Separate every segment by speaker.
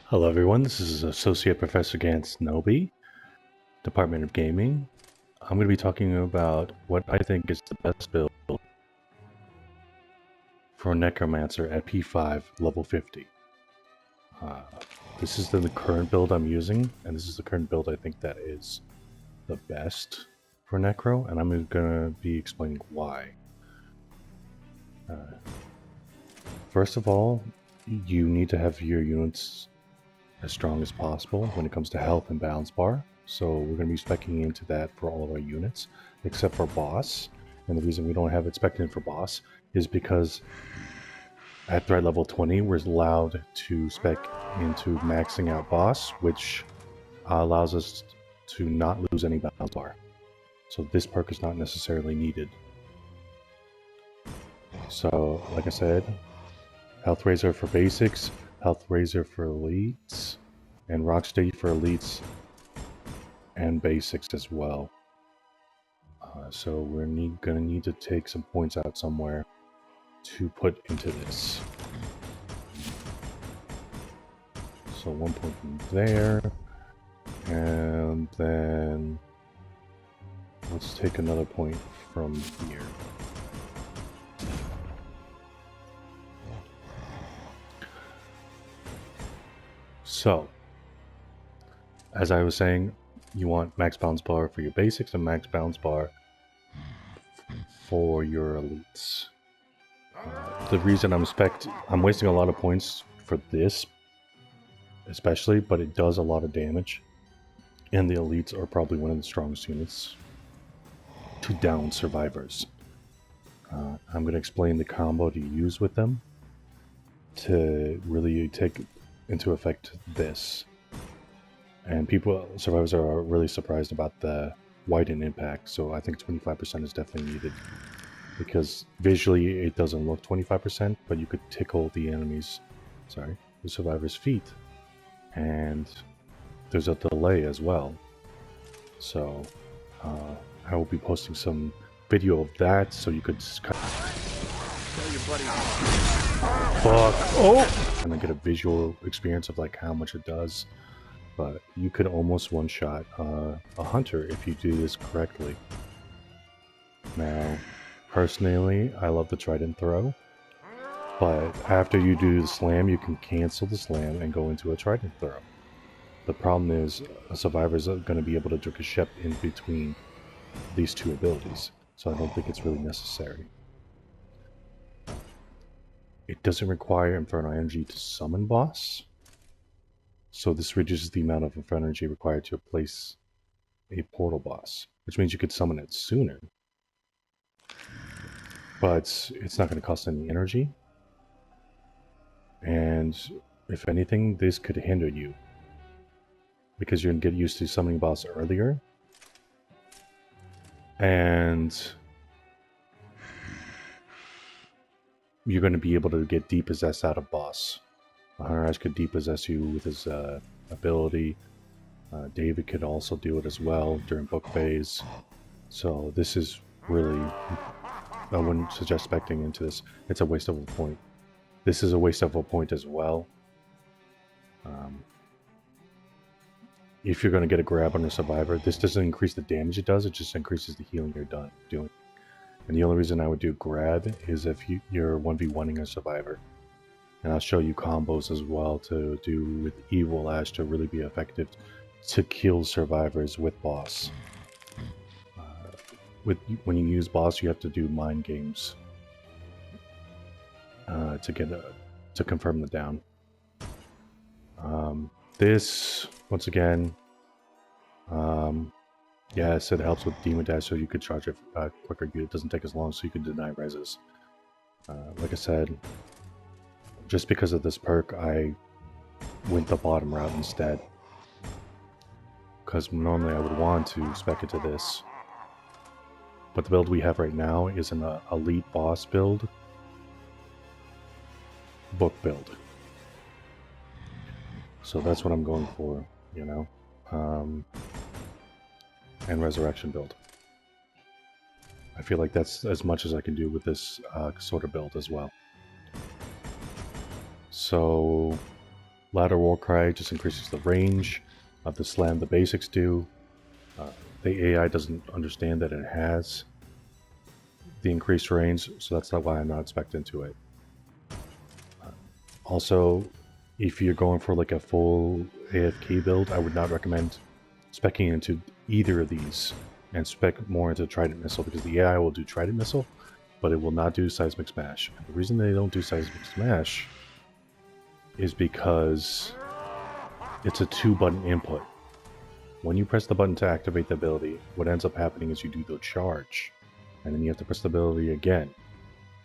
Speaker 1: Hello everyone, this is Associate Professor Gantz Nobi, Department of Gaming. I'm going to be talking about what I think is the best build for Necromancer at P5 level 50. This is the current build I'm using, and this is the current build I think that is the best for Necro, and I'm going to be explaining why. First of all, you need to have your units as strong as possible when it comes to health and balance bar. So we're going to be specking into that for all of our units, except for boss. And the reason we don't have it spec'd in for boss is because at threat level 20, we're allowed to spec into maxing out boss, which allows us to not lose any balance bar. So this perk is not necessarily needed. So, like I said, Health Raiser for basics, Health Raiser for elites, and Rocksteady for elites and basics as well. So we're gonna need to take some points out somewhere to put into this. So 1 point from there, and then let's take another point from here. So, as I was saying, you want max bounce bar for your basics and max bounce bar for your elites. The reason I'm wasting a lot of points for this, especially, but it does a lot of damage. And the elites are probably one of the strongest units to down survivors. I'm going to explain the combo to use with them to really take into effect this. And survivors are really surprised about the widen impact, so I think 25% is definitely needed. Because visually it doesn't look 25%, but you could tickle the the survivor's feet. And there's a delay as well. So I will be posting some video of that, so you could fuck. Oh! And then get a visual experience of like how much it does. But you could almost one-shot a hunter if you do this correctly. Now, personally, I love the trident throw, but after you do the slam, you can cancel the slam and go into a trident throw. The problem is, a survivor is going to be able to ricochet in between these two abilities, so I don't think it's really necessary. It doesn't require Inferno Energy to summon boss, so this reduces the amount of Inferno Energy required to place a portal boss, which means you could summon it sooner. But it's not going to cost any energy. And if anything, this could hinder you, because you're going to get used to summoning boss earlier. And you're going to be able to get depossessed out of boss. Hunter could depossess you with his ability. David could also do it as well during book phase. So this is really, I wouldn't suggest specting into this. It's a waste of a point. This is a waste of a point as well. If you're going to get a grab on a survivor, this doesn't increase the damage it does, it just increases the healing you're doing. And the only reason I would do grab is if you're 1v1ing a survivor. And I'll show you combos as well to do with Evil Ash to really be effective to kill survivors with boss. When you use boss, you have to do mind games to confirm the down. This once again, yes, it helps with Demon Dash, so you could charge it quicker. It doesn't take as long, so you can deny reses. Like I said, just because of this perk, I went the bottom route instead. Because normally I would want to spec into this. But the build we have right now is an elite boss build. Book build. So that's what I'm going for, you know. And resurrection build. I feel like that's as much as I can do with this sort of build as well. So Ladder Warcry just increases the range of the slam the basics do. The AI doesn't understand that it has the increased range, so that's not why I'm not expecting to it. Also, if you're going for like a full AFK build, I would not recommend speccing into either of these and spec more into Trident Missile, because the AI will do Trident Missile, but it will not do Seismic Smash. And the reason they don't do Seismic Smash is because it's a 2-button input. When you press the button to activate the ability, what ends up happening is you do the charge, and then you have to press the ability again.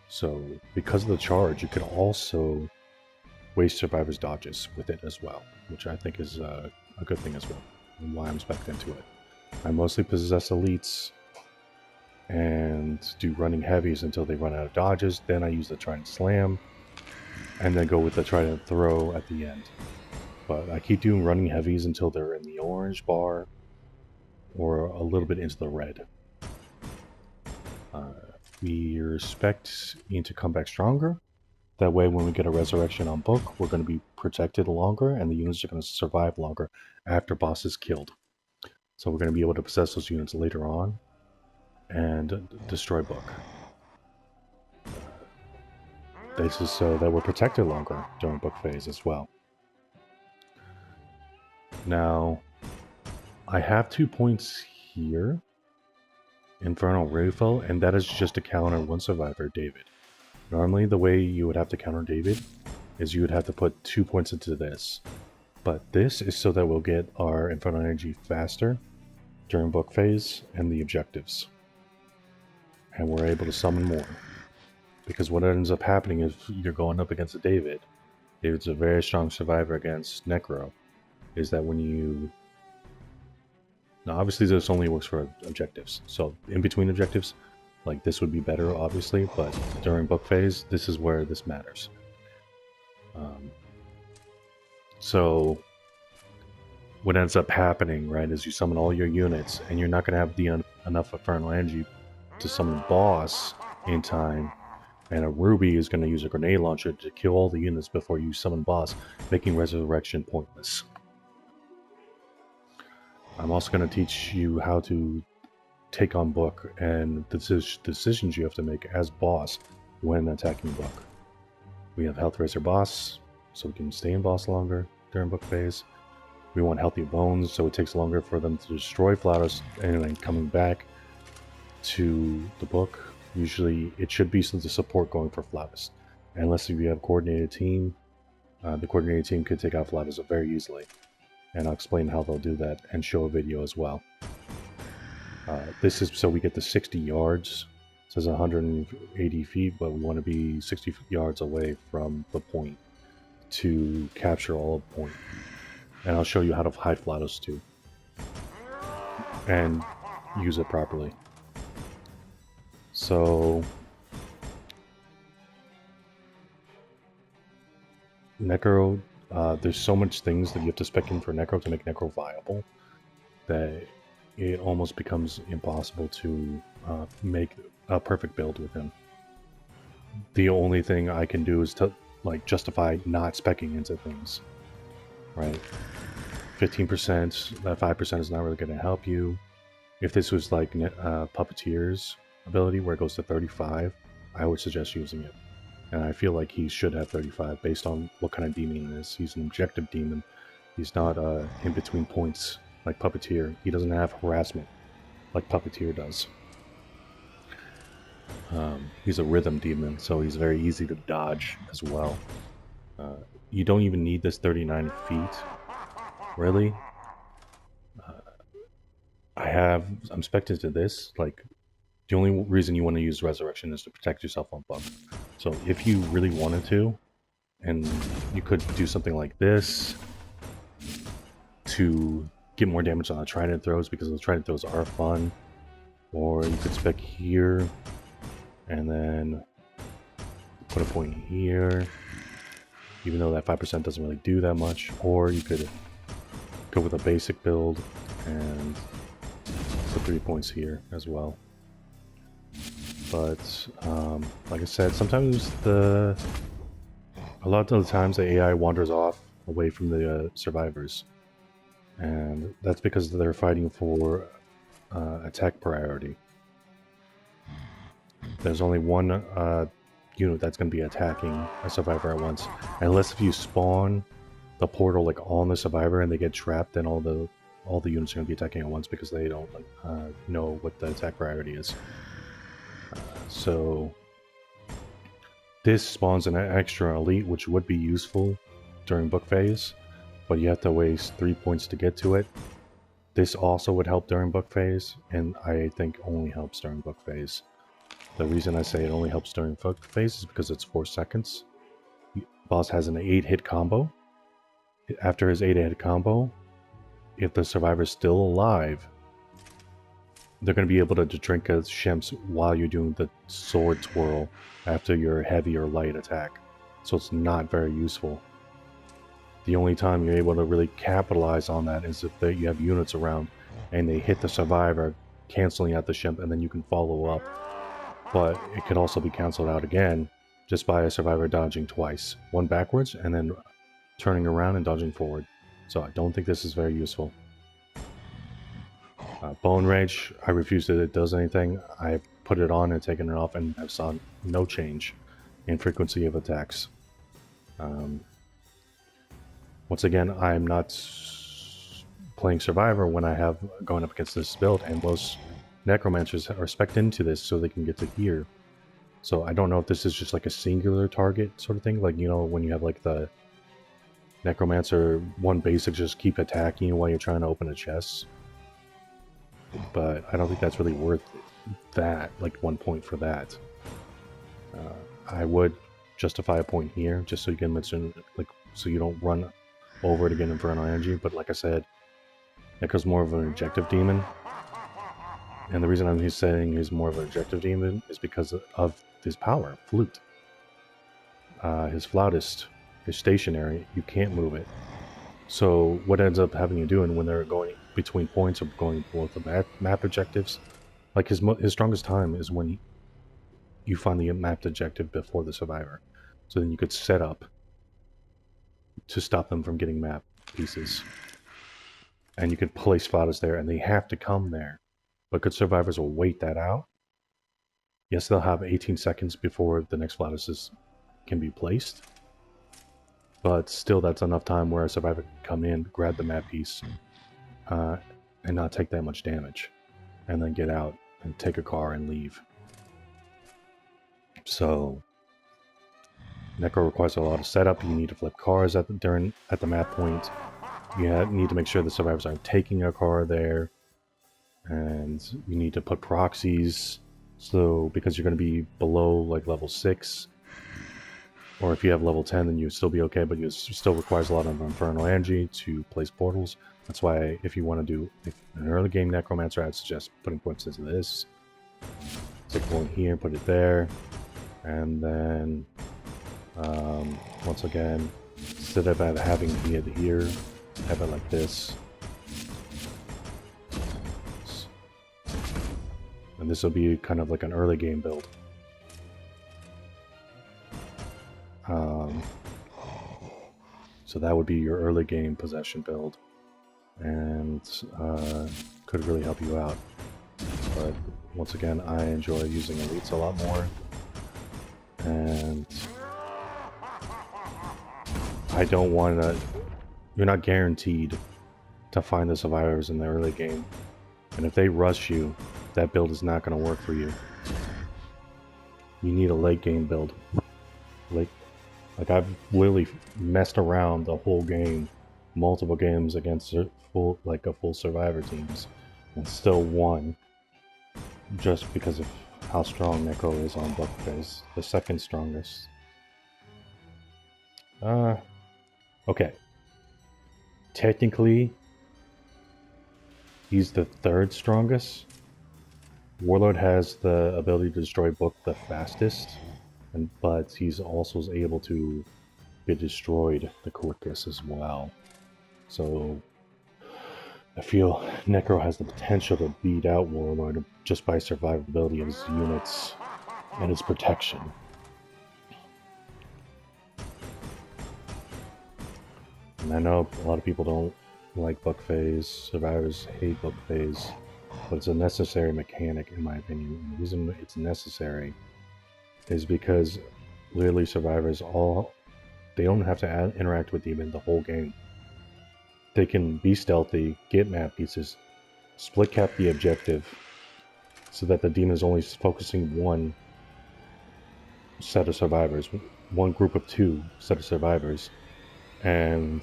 Speaker 1: So because of the charge, you could also waste Survivor's dodges with it as well, which I think is a good thing as well, and why I'm spec'd into it. I mostly possess elites and do running heavies until they run out of dodges, then I use the Trident Slam, and then go with the Trident Throw at the end. But I keep doing running heavies until they're in the orange bar, or a little bit into the red. We respect need to come back stronger. That way when we get a resurrection on book, we're going to be protected longer, and the units are going to survive longer after boss is killed. So we're going to be able to possess those units later on and destroy book. This is so that we're protected longer during book phase as well. Now, I have 2 points here. Infernal Refill, and that is just to counter one survivor, David. Normally, the way you would have to counter David is you would have to put 2 points into this. But this is so that we'll get our Infernal Energy faster during book phase and the objectives. And we're able to summon more. Because what ends up happening is you're going up against a David. David's a very strong survivor against Necro. Is that when you... Now obviously this only works for objectives. So in between objectives, like this would be better obviously, but during book phase, this is where this matters. So what ends up happening, right, is you summon all your units, and you're not going to have enough Infernal Energy to summon the boss in time, and a Ruby is going to use a grenade launcher to kill all the units before you summon boss, making Resurrection pointless. I'm also going to teach you how to take on book and the decisions you have to make as boss when attacking book. We have Health Racer boss, so we can stay in boss longer during book phase. We want Healthy Bones, so it takes longer for them to destroy Flautus, and then coming back to the book. Usually it should be the support going for Flautus. Unless if you have a coordinated team, the coordinated team could take out Flautus very easily. And I'll explain how they'll do that and show a video as well. This is so we get to 60 yards. It says 180 feet, but we want to be 60 yards away from the point to capture all of the point. And I'll show you how to hide Flautus too. And use it properly. So... Necro... there's so much things that you have to spec in for Necro to make Necro viable that it almost becomes impossible to make a perfect build with him. The only thing I can do is to justify not specking into things, right? 15%, that 5% is not really going to help you. If this was like Puppeteer's ability where it goes to 35, I would suggest using it. And I feel like he should have 35 based on what kind of demon he is. He's an objective demon. He's not in between points like Puppeteer. He doesn't have harassment like Puppeteer does. He's a rhythm demon, so he's very easy to dodge as well. You don't even need this 39 feet, really. I'm spec'd into this, the only reason you want to use Resurrection is to protect yourself on buff. So if you really wanted to, and you could do something like this to get more damage on the Trident throws, because the Trident throws are fun. Or you could spec here, and then put a point here, even though that 5% doesn't really do that much. Or you could go with a basic build and put 3 points here as well. But like I said, sometimes a lot of the times the AI wanders off away from the survivors. And that's because they're fighting for attack priority. There's only one unit that's going to be attacking a survivor at once. Unless if you spawn the portal like on the survivor and they get trapped, then all the units are going to be attacking at once because they don't know what the attack priority is. So this spawns an extra elite, which would be useful during book phase, but you have to waste 3 points to get to it. This also would help during book phase, and I think only helps during book phase. The reason I say it only helps during book phase is because it's 4 seconds. The boss has an 8-hit combo. After his 8-hit combo, if the survivor's still alive, they're going to be able to drink a Shemps while you're doing the sword twirl after your heavy or light attack. So it's not very useful. The only time you're able to really capitalize on that is if you have units around and they hit the survivor, canceling out the Shemp, and then you can follow up. But it could also be cancelled out again just by a survivor dodging twice. One backwards and then turning around and dodging forward. So I don't think this is very useful. Bone Rage, I refuse that it does anything. I put it on and taken it off and I've saw no change in frequency of attacks. Once again, I'm not playing Survivor when I have going up against this build, and most Necromancers are spec'd into this so they can get to here. So I don't know if this is just like a singular target sort of thing, like, you know, when you have like the Necromancer, one basic just keep attacking you while you're trying to open a chest. But I don't think that's really worth that, like 1 point for that. I would justify a point here, just so you can mention, like, so you don't run over to get Infernal Energy, but like I said, Necro's more of an objective demon. And the reason I'm saying he's more of an objective demon is because of his power, Flute. His Flautist is stationary, you can't move it. So what ends up having you doing when they're going between points or going for the map objectives, like his strongest time is when you find the mapped objective before the survivor. So then you could set up to stop them from getting map pieces. And you could place Flautists there, and they have to come there. But good survivors will wait that out. Yes, they'll have 18 seconds before the next Flautist can be placed. But still, that's enough time where a survivor can come in, grab the map piece, and not take that much damage. And then get out and take a car and leave. So Necro requires a lot of setup. You need to flip cars at the map point. You need to make sure the survivors aren't taking a car there. And you need to put proxies. So because you're going to be below like level 6. Or if you have level 10, then you'd still be okay, but it still requires a lot of Infernal Energy to place portals. That's why if you want to do an early game Necromancer, I'd suggest putting points into this. Take one here, put it there. And then, once again, instead of having it here, have it like this. And this will be kind of like an early game build. So that would be your early game possession build. And could really help you out. But once again, I enjoy using elites a lot more. And I don't want to... You're not guaranteed to find the survivors in the early game. And if they rush you, that build is not going to work for you. You need a late game build. Like I've literally messed around the whole game, multiple games against a full survivor teams, and still won. Just because of how strong Necro is on book phase, the second strongest. Okay. Technically, he's the third strongest. Warlord has the ability to destroy book the fastest, but he's also able to be destroyed the quickest as well. So I feel Necro has the potential to beat out Warlord just by survivability of his units and his protection. And I know a lot of people don't like book phase, survivors hate book phase, but it's a necessary mechanic in my opinion. And the reason it's necessary is because literally survivors they don't have to interact with demon the whole game. They can be stealthy, get map pieces, split cap the objective, so that the demon is only focusing one set of survivors, one group of 2 set of survivors, and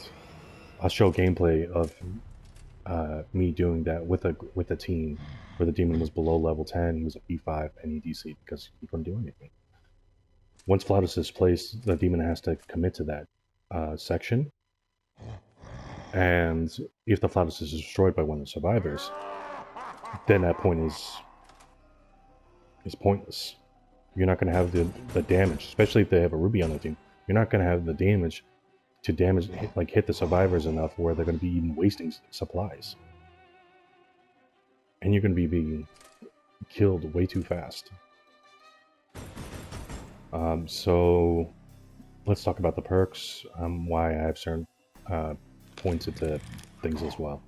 Speaker 1: I'll show gameplay of me doing that with a team where the demon was below level 10, he was a P5, and he DC'd because he couldn't do anything. Once Flautus is placed, the demon has to commit to that section, and if the Flautus is destroyed by one of the survivors, then that point is pointless. You're not going to have the damage, especially if they have a Ruby on the team. You're not going to have the damage to hit the survivors enough where they're going to be even wasting supplies. And you're going to be being killed way too fast. So let's talk about the perks, why I have certain pointed to things as well.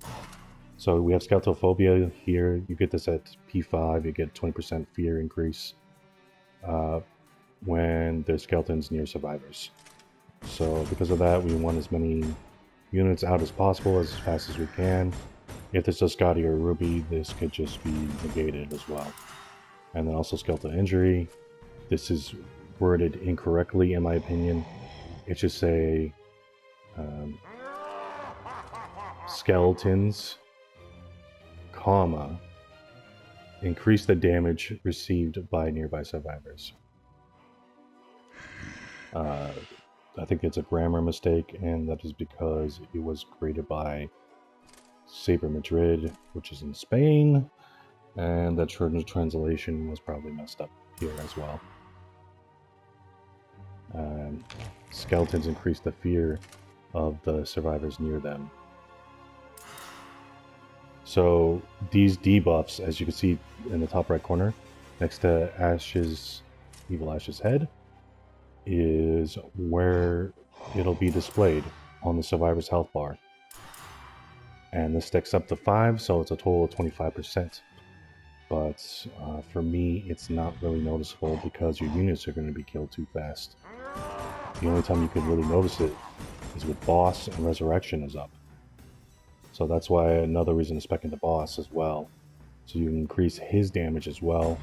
Speaker 1: So we have Scoutophobia here. You get this at P5, you get 20% fear increase when there's skeletons near survivors. So because of that, we want as many units out as possible as fast as we can. If there's a Scotty or a Ruby, this could just be negated as well. And then also skeletal injury. This is worded incorrectly in my opinion. It should say skeletons, comma, increase the damage received by nearby survivors. I think it's a grammar mistake, and that is because it was created by Saber Madrid, which is in Spain, and the translation was probably messed up here as well. Skeletons increase the fear of the survivors near them. So these debuffs, as you can see in the top right corner, next to Evil Ash's head, is where it'll be displayed on the survivor's health bar. And this stacks up to 5, so it's a total of 25%. But for me, it's not really noticeable because your units are going to be killed too fast. The only time you could really notice it is with boss and resurrection is up. So that's why another reason to spec into boss as well. So you can increase his damage as well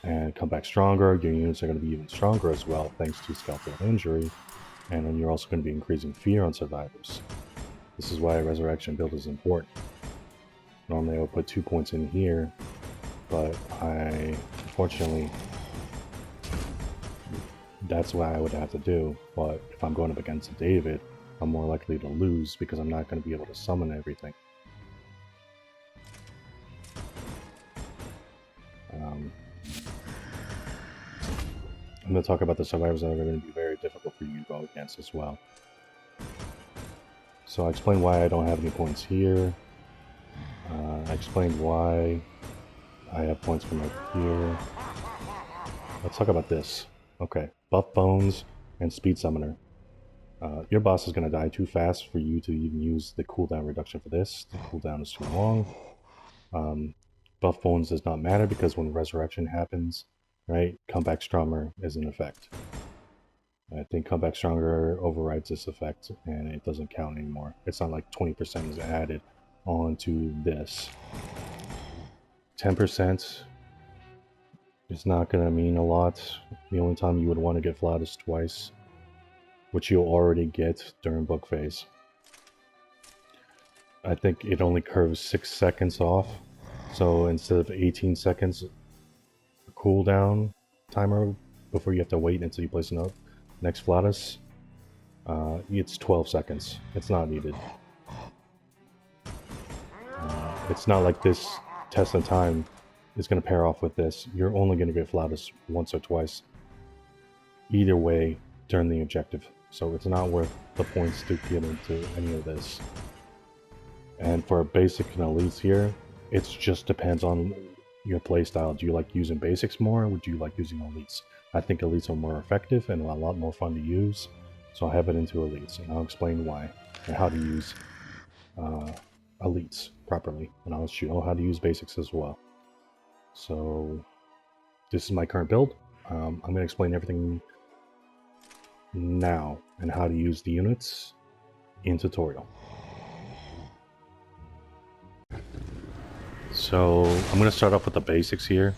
Speaker 1: and come back stronger. Your units are going to be even stronger as well thanks to skeletal injury. And then you're also going to be increasing fear on survivors. This is why a resurrection build is important. Normally I would put 2 points in here, but unfortunately, that's what I would have to do. But if I'm going up against David, I'm more likely to lose because I'm not going to be able to summon everything. I'm going to talk about the survivors that are going to be very difficult for you to go against as well. So I explained why I don't have any points here. I explained why I have points from up here. Let's talk about this. Okay, buff bones and speed summoner. Your boss is going to die too fast for you to even use the cooldown reduction for this. The cooldown is too long. Buff bones does not matter because when resurrection happens, right, comeback stronger is in effect. I think comeback stronger overrides this effect and it doesn't count anymore. It's not like 20% is added onto this. 10% is not going to mean a lot. The only time you would want to get flat is twice, which you'll already get during book phase. I think it only curves 6 seconds off. So instead of 18 seconds cooldown timer before you have to wait until you place a next Flatus, it's 12 seconds. It's not needed. It's not like this test of time is going to pair off with this. You're only going to get Flatus once or twice either way during the objective. So it's not worth the points to get into any of this. And for basic and elites here, it just depends on your playstyle. Do you like using basics more, or would you like using elites? I think elites are more effective and a lot more fun to use. So I have it into elites, and I'll explain why and how to use elites properly, and I'll show how to use basics as well. So this is my current build. I'm going to explain everything now and how to use the units in tutorial. So I'm going to start off with the basics here.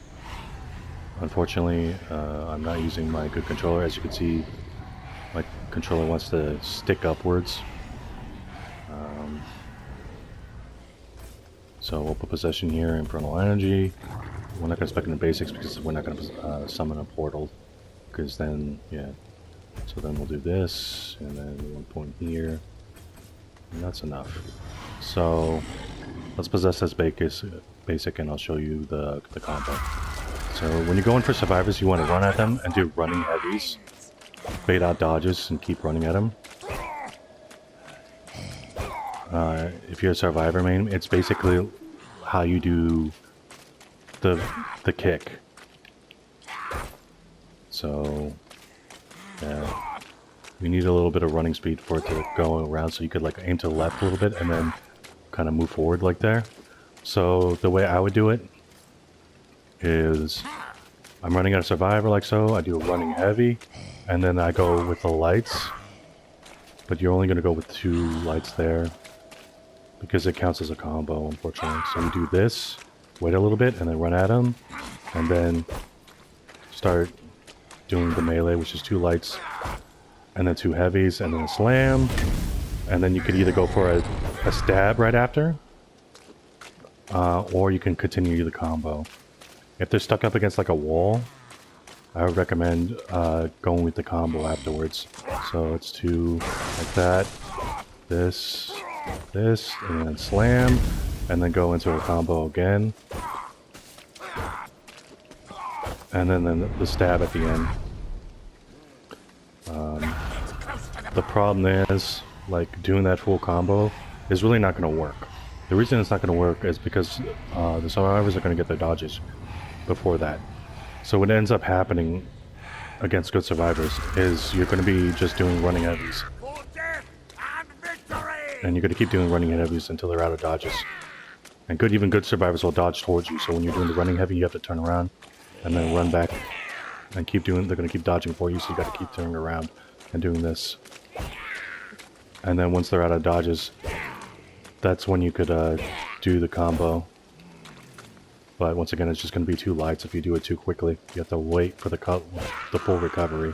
Speaker 1: Unfortunately, I'm not using my good controller. As you can see, my controller wants to stick upwards. So we'll put possession here, infernal energy. We're not going to spec in the basics because we're not going to summon a portal. Because then, yeah. So then we'll do this, and then 1 point here. And that's enough. So let's possess this basic, and I'll show you the combo. So when you go in for survivors, you want to run at them and do running heavies. Bait out dodges and keep running at them. If you're a survivor main, it's basically how you do the kick. So yeah, you need a little bit of running speed for it to go around, so you could like aim to the left a little bit and then kind of move forward like there. So the way I would do it is I'm running at a survivor like so. I do a running heavy, and then I go with the lights. But you're only going to go with 2 lights there because it counts as a combo, unfortunately. So you do this, wait a little bit, and then run at them, and then start doing the melee, which is 2 lights, and then 2 heavies, and then a slam, and then you could either go for a stab right after, or you can continue the combo. If they're stuck up against like a wall, I would recommend going with the combo afterwards. So it's 2 like that, this, and then slam, and then go into a combo again. And then the stab at the end. The problem is, like, doing that full combo is really not going to work. The reason it's not going to work is because the survivors are going to get their dodges before that. So what ends up happening against good survivors is you're going to be just doing running heavies. And you're going to keep doing running heavies until they're out of dodges. And even good survivors will dodge towards you. So when you're doing the running heavy, you have to turn around and then run back and keep doing. They're going to keep dodging for you, so you got to keep turning around and doing this. And then once they're out of dodges, that's when you could do the combo. But once again, it's just going to be 2 lights if you do it too quickly. You have to wait for the full recovery.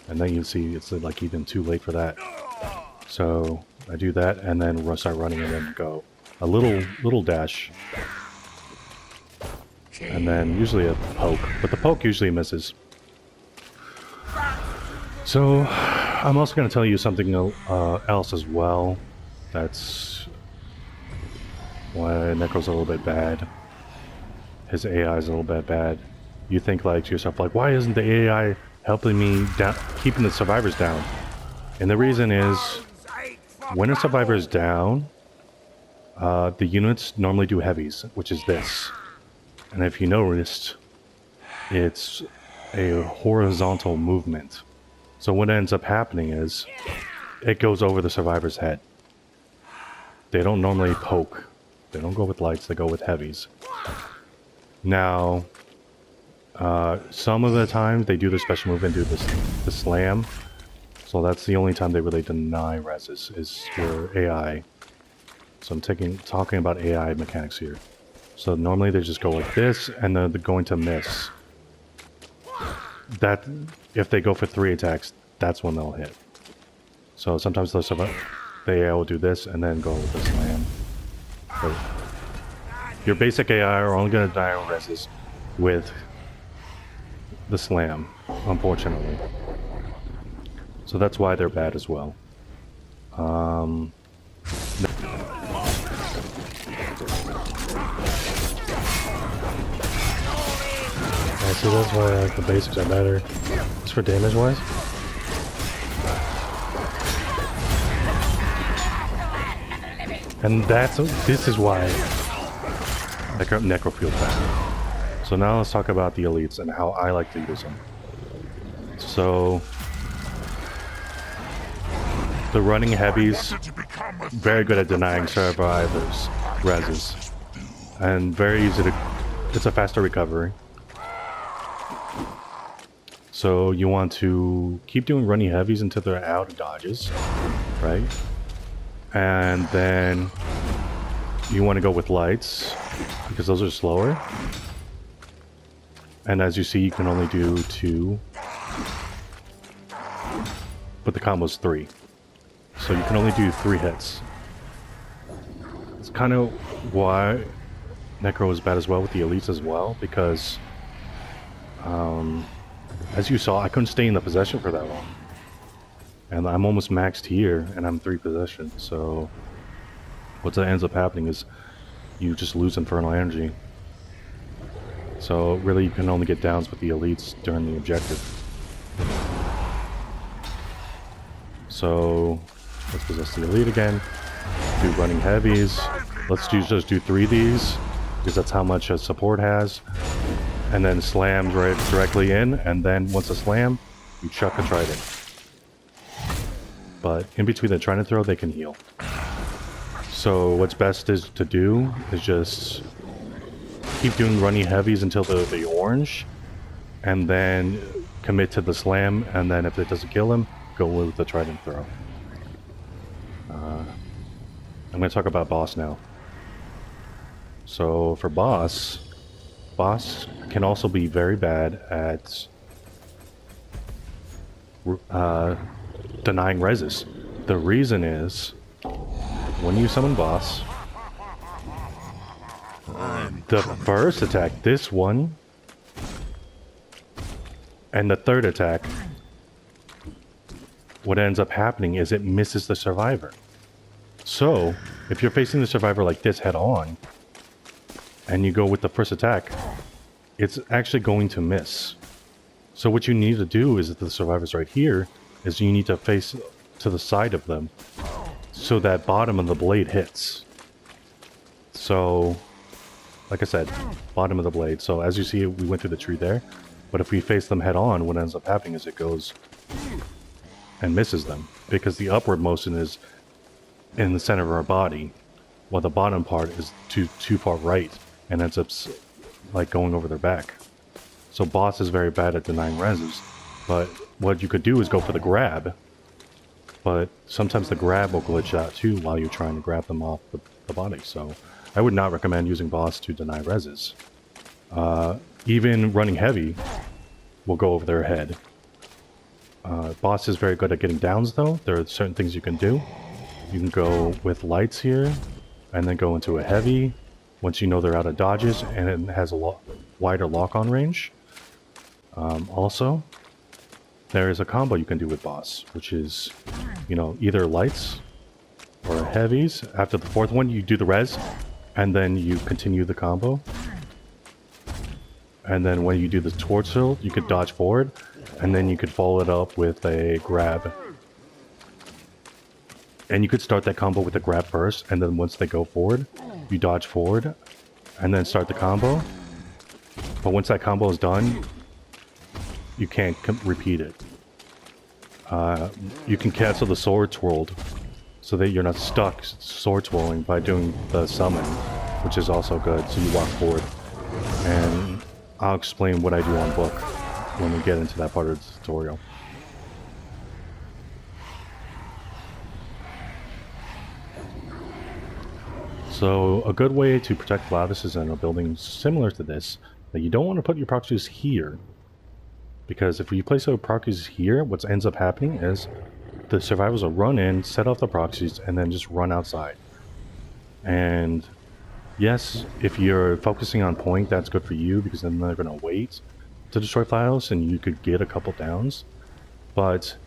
Speaker 1: And then you see it's like even too late for that. So I do that and then start running and then go. A little dash. And then usually a poke. But the poke usually misses. So I'm also going to tell you something else as well. That's why Necro's a little bit bad. His AI is a little bit bad. You think like to yourself, like, why isn't the AI helping me down, keeping the survivors down? And the reason is, when a survivor is down, the units normally do heavies, which is this. And if you noticed, it's a horizontal movement. So what ends up happening is, it goes over the survivor's head. They don't normally poke. They don't go with lights, they go with heavies. Now, some of the time they do the special move and do the slam. So that's the only time they really deny reses, is your AI. So I'm talking about AI mechanics here. So normally they just go like this, and then they're going to miss. That, if they go for 3 attacks, that's when they'll hit. So sometimes the AI will do this, and then go with the slam. So your basic AI are only going to die on reses with the slam, unfortunately. So that's why they're bad as well. Yeah, so that's why the basics are better. Just for damage wise. And this is why Necro feels bad. So now let's talk about the elites and how I like to use them. So the running heavies, very good at denying survivors reses, and very easy to, it's a faster recovery. So you want to keep doing running heavies until they're out of dodges, right? And then you want to go with lights because those are slower. And as you see, you can only do 2, but the combo's 3. So you can only do 3 hits. It's kind of why Necro is bad as well with the elites as well, because as you saw, I couldn't stay in the possession for that long. And I'm almost maxed here, and I'm 3 possession, so what ends up happening is you just lose infernal energy. So really you can only get downs with the elites during the objective. So let's possess the elite again, do running heavies, let's just do 3 of these, because that's how much a support has, and then slam right directly in, and then once a slam, you chuck a trident. But in between the trident throw, they can heal. So what's best is to do is just keep doing running heavies until the orange, and then commit to the slam, and then if it doesn't kill him, go with the trident throw. I'm going to talk about boss now. So for boss can also be very bad at denying reses. The reason is, when you summon boss, the first attack, this one, and the third attack, what ends up happening is it misses the survivor. So, if you're facing the survivor like this head on, and you go with the first attack, it's actually going to miss. So what you need to do is, if the survivor's right here, is you need to face to the side of them, so that bottom of the blade hits. So, like I said, bottom of the blade. So as you see, we went through the tree there, but if we face them head on, what ends up happening is it goes and misses them, because the upward motion is in the center of our body, while the bottom part is too far right and ends up like going over their back. So boss is very bad at denying reses, but what you could do is go for the grab, but sometimes the grab will glitch out too while you're trying to grab them off the body. So I would not recommend using boss to deny reses. Even running heavy will go over their head. Boss is very good at getting downs though. There are certain things you can do. You can go with lights here, and then go into a heavy once you know they're out of dodges, and it has a wider lock-on range. Also, there is a combo you can do with boss, which is, you know, either lights or heavies. After the 4th one, you do the res, and then you continue the combo. And then when you do the torch tilt, you could dodge forward, and then you could follow it up with a grab. And you could start that combo with a grab first, and then once they go forward, you dodge forward, and then start the combo. But once that combo is done, you can't repeat it. You can cancel the sword twirled, so that you're not stuck sword twirling by doing the summon, which is also good. So you walk forward, and I'll explain what I do on book when we get into that part of the tutorial. So a good way to protect Flatus is in a building similar to this, that you don't want to put your proxies here, because if you place your proxies here, what ends up happening is the survivors will run in, set off the proxies, and then just run outside. And yes, if you're focusing on point, that's good for you, because then they're going to wait to destroy Flatus, and you could get a couple downs. But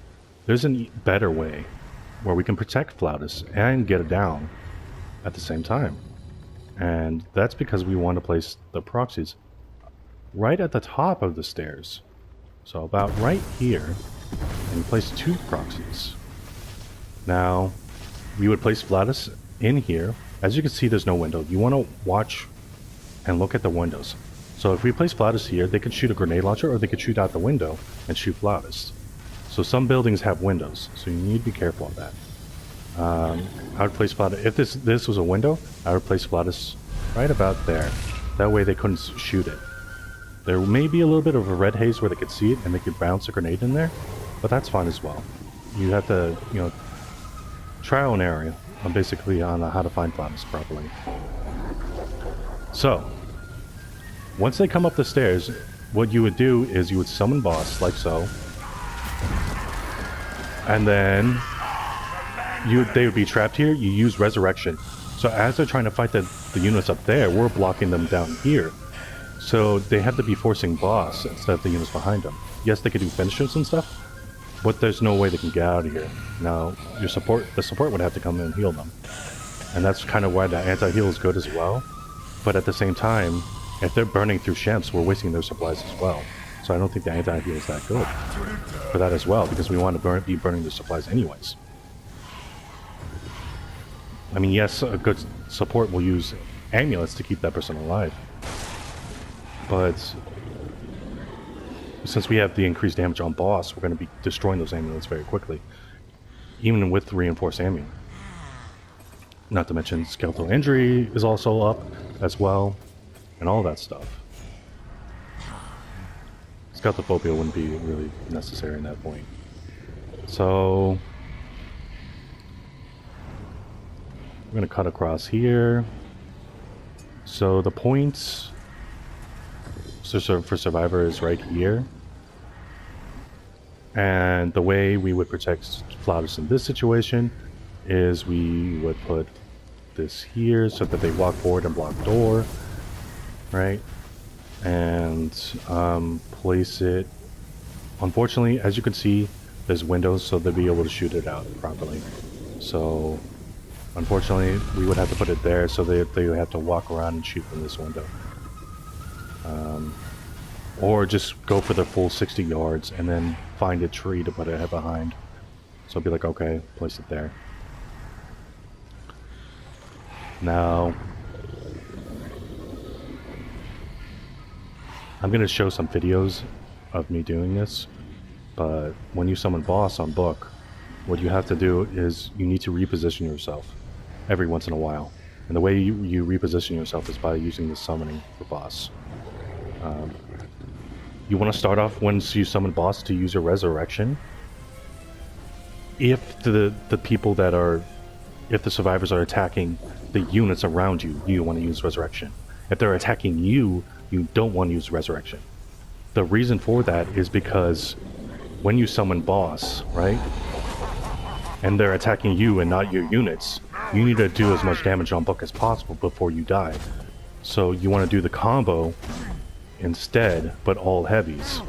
Speaker 1: there's a better way where we can protect Flatus and get it down at the same time. And that's because we want to place the proxies right at the top of the stairs. So about right here, and you place 2 proxies. Now, we would place Flatus in here. As you can see, there's no window. You want to watch and look at the windows. So if we place Flatus here, they could shoot a grenade launcher or they could shoot out the window and shoot Flatus. So some buildings have windows, so you need to be careful of that. I would place Flatus, if this was a window, I would place Flatus right about there. That way they couldn't shoot it. There may be a little bit of a red haze where they could see it and they could bounce a grenade in there, but that's fine as well. You have to, trial and error basically on how to find Flatus properly. So, once they come up the stairs, what you would do is you would summon boss, like so. And then they would be trapped here. You use resurrection. So as they're trying to fight the units up there, we're blocking them down here. So they have to be forcing boss instead of the units behind them. Yes, they could do finishers and stuff, but there's no way they can get out of here. Now, the support would have to come in and heal them. And that's kind of why the anti-heal is good as well. But at the same time, if they're burning through Shemps, we're wasting their supplies as well. So I don't think the anti-heal is that good for that as well, because we want to be burning their supplies anyways. I mean, yes, a good support will use amulets to keep that person alive. But since we have the increased damage on boss, we're going to be destroying those amulets very quickly. Even with reinforced amulet. Not to mention skeletal injury is also up as well. And all that stuff. Skeletophobia wouldn't be really necessary in that point. So we're going to cut across here. So the points for Survivor is right here. And the way we would protect Flatus in this situation is we would put this here so that they walk forward and block door. Right? And place it. Unfortunately, as you can see, there's windows, so they'll be able to shoot it out properly. So, unfortunately, we would have to put it there, so they would have to walk around and shoot from this window. Or just go for the full 60 yards and then find a tree to put it behind. So it'll be like, okay, place it there. Now, I'm going to show some videos of me doing this, but when you summon boss on book, what you have to do is you need to reposition yourself every once in a while. And the way you reposition yourself is by using the summoning for boss. You want to start off once you summon boss to use your resurrection. If the people that are, if the survivors are attacking the units around you, you want to use resurrection. If they're attacking you, you don't want to use resurrection. The reason for that is because when you summon boss, right, and they're attacking you and not your units, you need to do as much damage on book as possible before you die. So you want to do the combo instead, but all heavies.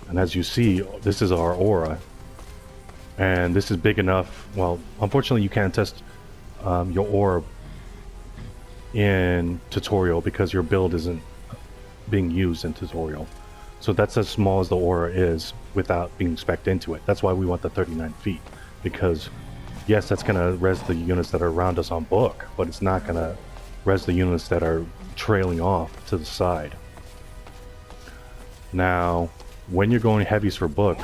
Speaker 1: And as you see, this is our aura. And this is big enough. Well, unfortunately you can't test your aura in tutorial because your build isn't being used in tutorial. So that's as small as the aura is without being spec'd into it. That's why we want the 39 feet. Because yes, that's going to res the units that are around us on book, but it's not going to res the units that are trailing off to the side. Now, when you're going heavies for book,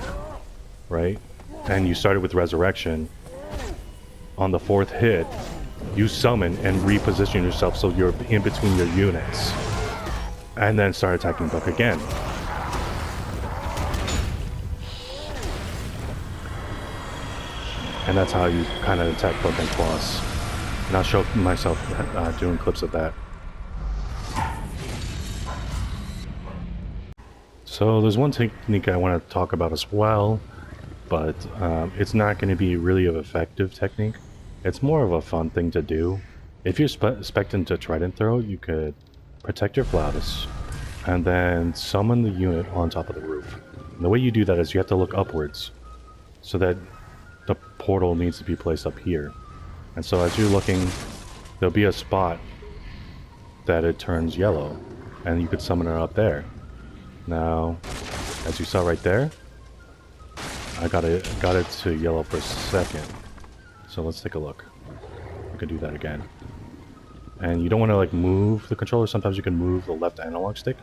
Speaker 1: right, and you started with resurrection, on the 4th hit, you summon and reposition yourself so you're in between your units. And then start attacking book again. And that's how you kind of attack book and boss. And I'll show myself doing clips of that. So there's one technique I want to talk about as well, but it's not going to be really an effective technique. It's more of a fun thing to do. If you're expecting to trident throw, you could protect your Flatus and then summon the unit on top of the roof. And the way you do that is you have to look upwards so that the portal needs to be placed up here. And so as you're looking, there'll be a spot that it turns yellow, and you could summon her up there. Now, as you saw right there, I got it to yellow for a second. So let's take a look. We can do that again. And you don't want to like move the controller. Sometimes you can move the left analog stick.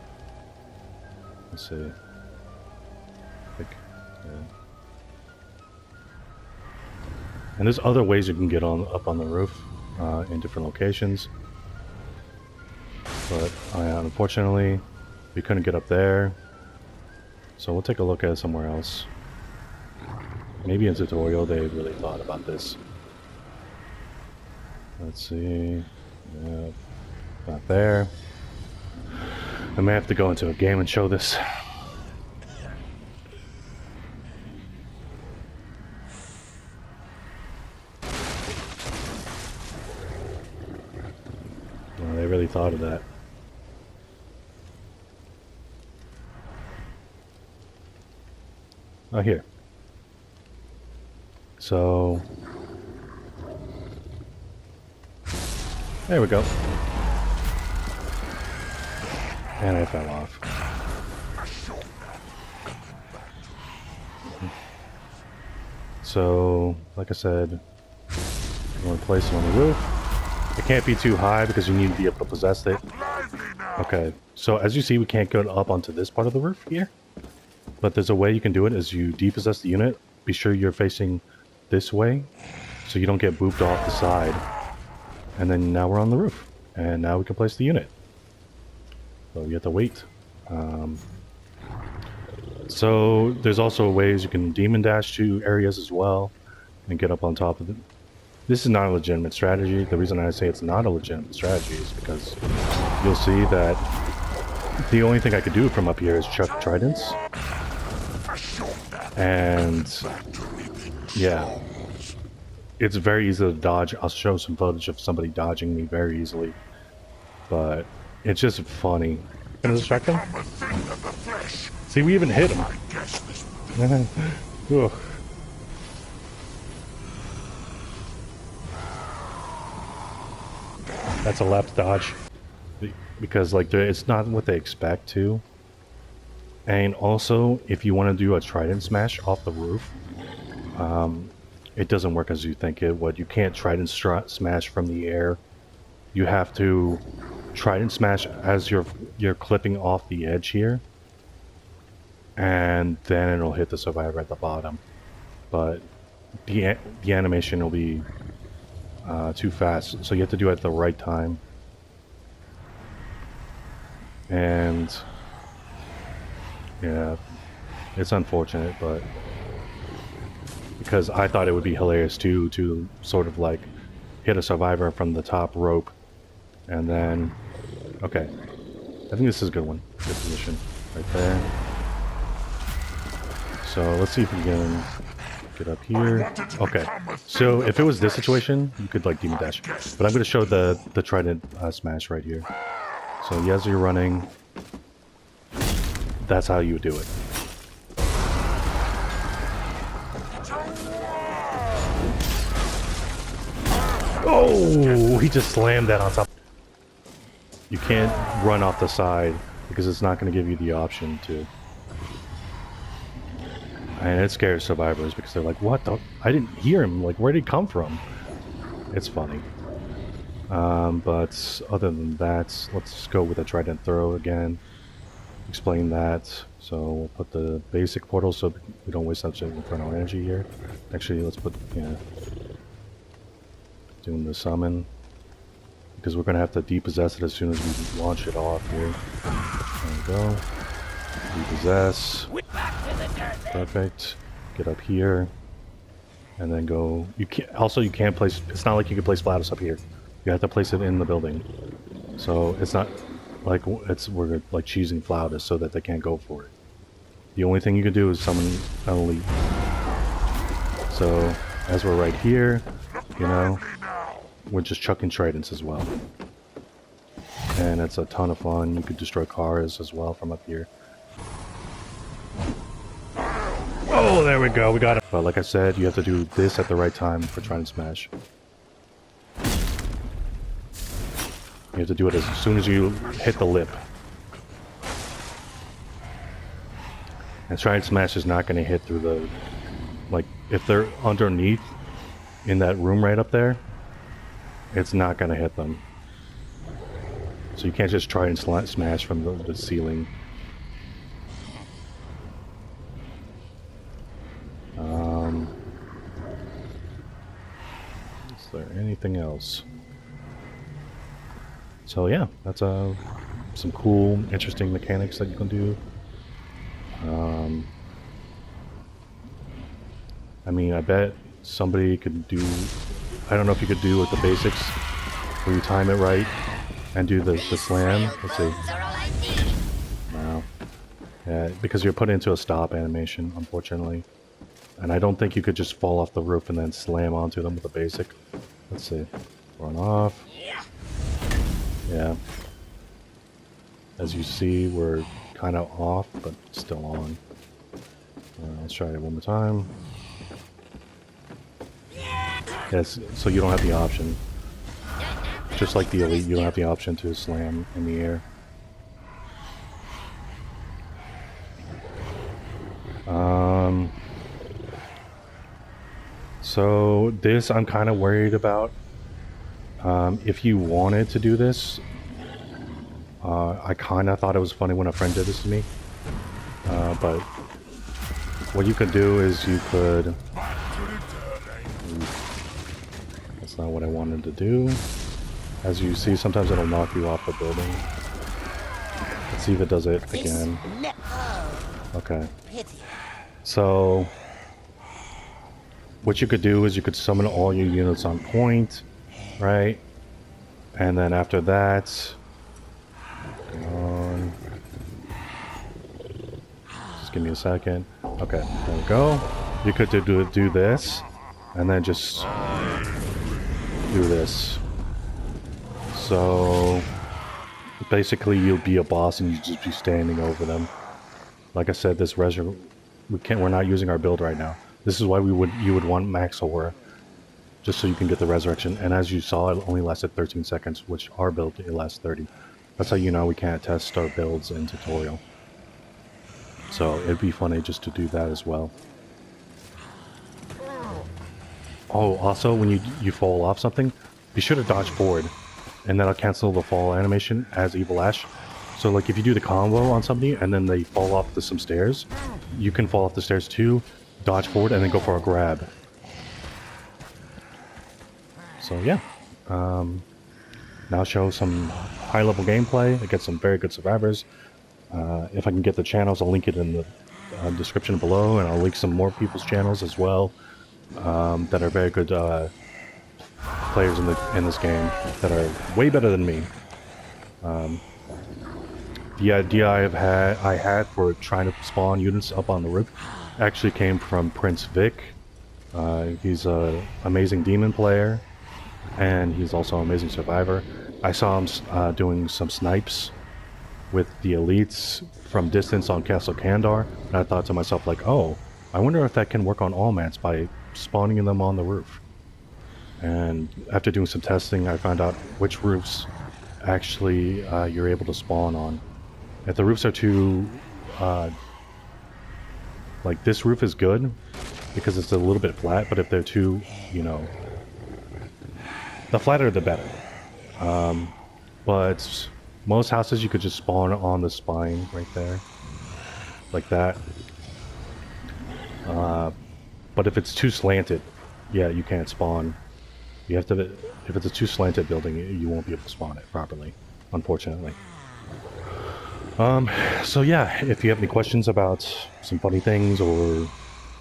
Speaker 1: Let's see. And there's other ways you can get up on the roof in different locations. But unfortunately, we couldn't get up there. So we'll take a look at it somewhere else. Maybe in tutorial they really thought about this. Let's see. Yeah, not there. I may have to go into a game and show this. Well, they really thought of that. Oh, here. So there we go. And I fell off. So, like I said, I'm going to place it on the roof. It can't be too high because you need to be able to possess it. Okay, so as you see, we can't go up onto this part of the roof here. But there's a way you can do it. As you depossess the unit, be sure you're facing this way so you don't get booped off the side. And then now we're on the roof. And now we can place the unit. So you have to wait. So there's also ways you can demon dash to areas as well and get up on top of it. This is not a legitimate strategy. The reason I say it's not a legitimate strategy is because you'll see that the only thing I could do from up here is chuck tridents. And yeah, it's very easy to dodge. I'll show some footage of somebody dodging me very easily, but it's just funny. Gonna distract him? See, we even hit him. Ugh. That's a left dodge. Because like it's not what they expect to. And also, if you want to do a trident smash off the roof, it doesn't work as you think it would. You can't trident smash from the air. You have to trident smash as you're clipping off the edge here, and then it'll hit the survivor at the bottom. But the animation will be too fast, so you have to do it at the right time. And yeah, it's unfortunate, but because I thought it would be hilarious too, to sort of like hit a survivor from the top rope, and then, okay, I think this is a good one, good position, right there. So let's see if we can get up here. Okay, so if it was this situation, you could like demon dash, but I'm going to show the trident smash right here. So as you're running, that's how you do it. Oh, he just slammed that on top. You can't run off the side because it's not going to give you the option to. And it scares survivors because they're like, what the? I didn't hear him. Like, where did he come from? It's funny. But other than that, let's go with a trident throw again. Explain that. So we'll put the basic portal so we don't waste such infernal energy here. Actually, let's put, yeah, doing the summon, because we're going to have to depossess it as soon as we launch it off here. There we go. Depossess. Perfect. Get up here. And then go. You can't, also, you can't place, it's not like you can place Flatus up here. You have to place it in the building. So it's not like we're like choosing Flatus so that they can't go for it. The only thing you can do is summon an elite. So as we're right here, you know, we're just chucking tridents as well. And it's a ton of fun. You could destroy cars as well from up here. Oh, there we go. We got it. But like I said, you have to do this at the right time for trident smash. You have to do it as soon as you hit the lip. And trident smash is not going to hit through the, like, if they're underneath in that room right up there, it's not going to hit them. So you can't just try and smash from the ceiling. Is there anything else? So yeah, that's some cool, interesting mechanics that you can do. I mean, I bet somebody could do... I don't know if you could do with the basics, where you time it right and do the slam. Let's see. No. Yeah, because you're put into a stop animation, unfortunately. And I don't think you could just fall off the roof and then slam onto them with a basic. Let's see. Run off. Yeah. As you see, we're kind of off, but still on. Let's try it one more time. Yes, so you don't have the option. Just like the Elite, you don't have the option to slam in the air. So this I'm kind of worried about. If you wanted to do this, I kind of thought it was funny when a friend did this to me. But what you could do is you could... That's not what I wanted to do. As you see, sometimes it'll knock you off the building. Let's see if it does it again. Okay. So, what you could do is you could summon all your units on point, right? And then after that... Come on. Just give me a second. Okay, there we go. You could do this, and then just do this. So basically, you'll be a boss, and you just be standing over them. Like I said, this we're not using our build right now. This is why you would want max aura, just so you can get the resurrection. And as you saw, it only lasted 13 seconds, which our build it lasts 30. That's how you know we can't test our builds in tutorial. So it'd be funny just to do that as well. Oh, also when you fall off something, be sure to dodge forward, and that'll cancel the fall animation as Evil Ash. So like if you do the combo on somebody and then they fall off some stairs, you can fall off the stairs too, dodge forward, and then go for a grab. So yeah. Now show some high-level gameplay against some very good survivors. If I can get the channels, I'll link it in the description below, and I'll link some more people's channels as well that are very good players in this game that are way better than me. The idea I had for trying to spawn units up on the roof actually came from Prince Vic. He's an amazing demon player, and he's also an amazing survivor. I saw him doing some snipes with the elites from distance on Castle Kandar, and I thought to myself, like, oh, I wonder if that can work on all mats by spawning them on the roof. And after doing some testing, I found out which roofs actually you're able to spawn on. If the roofs are too... like, this roof is good because it's a little bit flat, but if they're too, you know... The flatter the better. But most houses you could just spawn on the spine right there. Like that. But if it's too slanted, yeah, you can't spawn. You have to... If it's a too slanted building, you won't be able to spawn it properly, unfortunately. So yeah, if you have any questions about some funny things or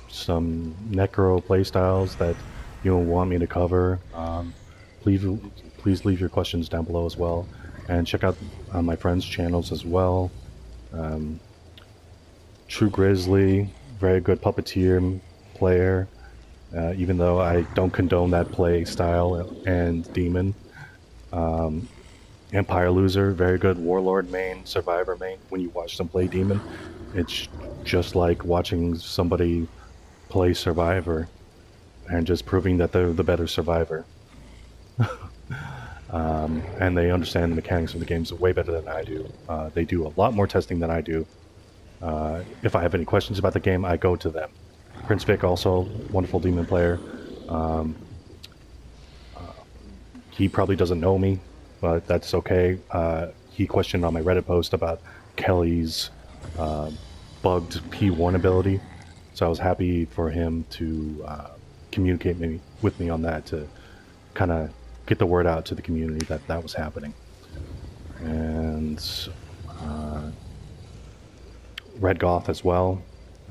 Speaker 1: some necro playstyles that you want me to cover, please leave your questions down below as well, and check out my friends' channels as well. True Grizzly, very good Puppeteer player, even though I don't condone that play style, and Demon. Empire Loser, very good Warlord main, Survivor main. When you watch them play Demon, it's just like watching somebody play Survivor and just proving that they're the better Survivor. And they understand the mechanics of the games way better than I do. They do a lot more testing than I do. If I have any questions about the game, I go to them. Prince Vic, also wonderful Demon player. He probably doesn't know me, but that's okay. he questioned on my Reddit post about Kelly's bugged P1 ability. So I was happy for him to communicate with me on that, to kind of get the word out to the community that that was happening. And Red Goth as well.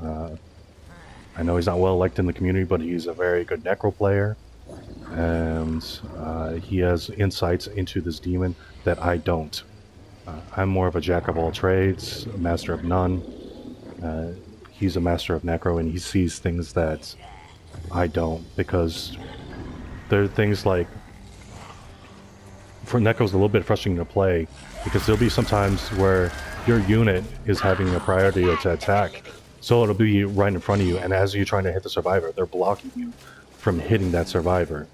Speaker 1: I know he's not well liked in the community, but he's a very good Necro player. And he has insights into this demon that I don't. I'm more of a jack of all trades, a master of none. He's a master of Necro, and he sees things that I don't, because there are things like, for Necro's a little bit frustrating to play, because there'll be some times where your unit is having a priority to attack, so it'll be right in front of you, and as you're trying to hit the survivor, they're blocking you from hitting that survivor,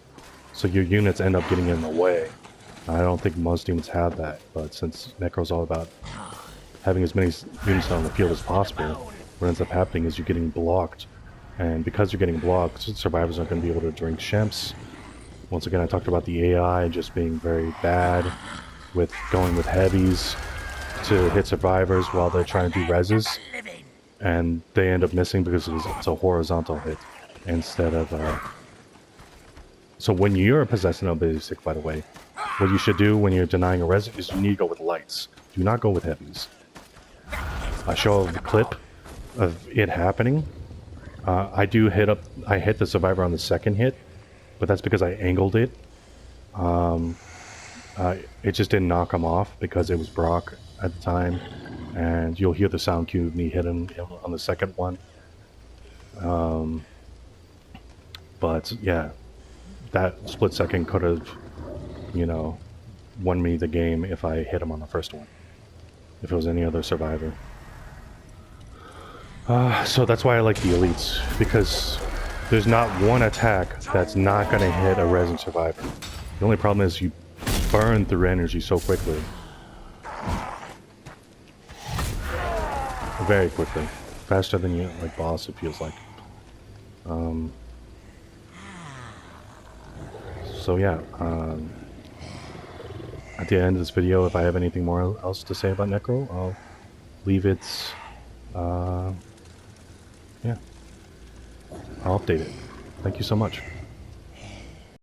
Speaker 1: so your units end up getting in the way. I don't think most demons have that, but since Necro's all about having as many units on the field as possible, what ends up happening is you're getting blocked, and because you're getting blocked, survivors aren't going to be able to drink shemps. Once again, I talked about the AI just being very bad with going with heavies to hit survivors while they're trying to do reses, and they end up missing because it's a horizontal hit instead of so when you're possessing a basic, by the way, what you should do when you're denying a res is you need to go with lights. Do not go with heavies. I show a clip of it happening. I hit the survivor on the second hit, but that's because I angled it. It just didn't knock him off because it was Brock at the time, and you'll hear the sound cue of me hit him on the second one. But yeah, that split second could have, won me the game if I hit him on the first one, if it was any other survivor. So that's why I like the elites, because there's not one attack that's not going to hit a resin survivor. The only problem is you burn through energy so quickly. Very quickly. Faster than you, like, boss, it feels like. So yeah, at the end of this video, if I have anything more else to say about Necro, I'll leave it, yeah, I'll update it. Thank you so much.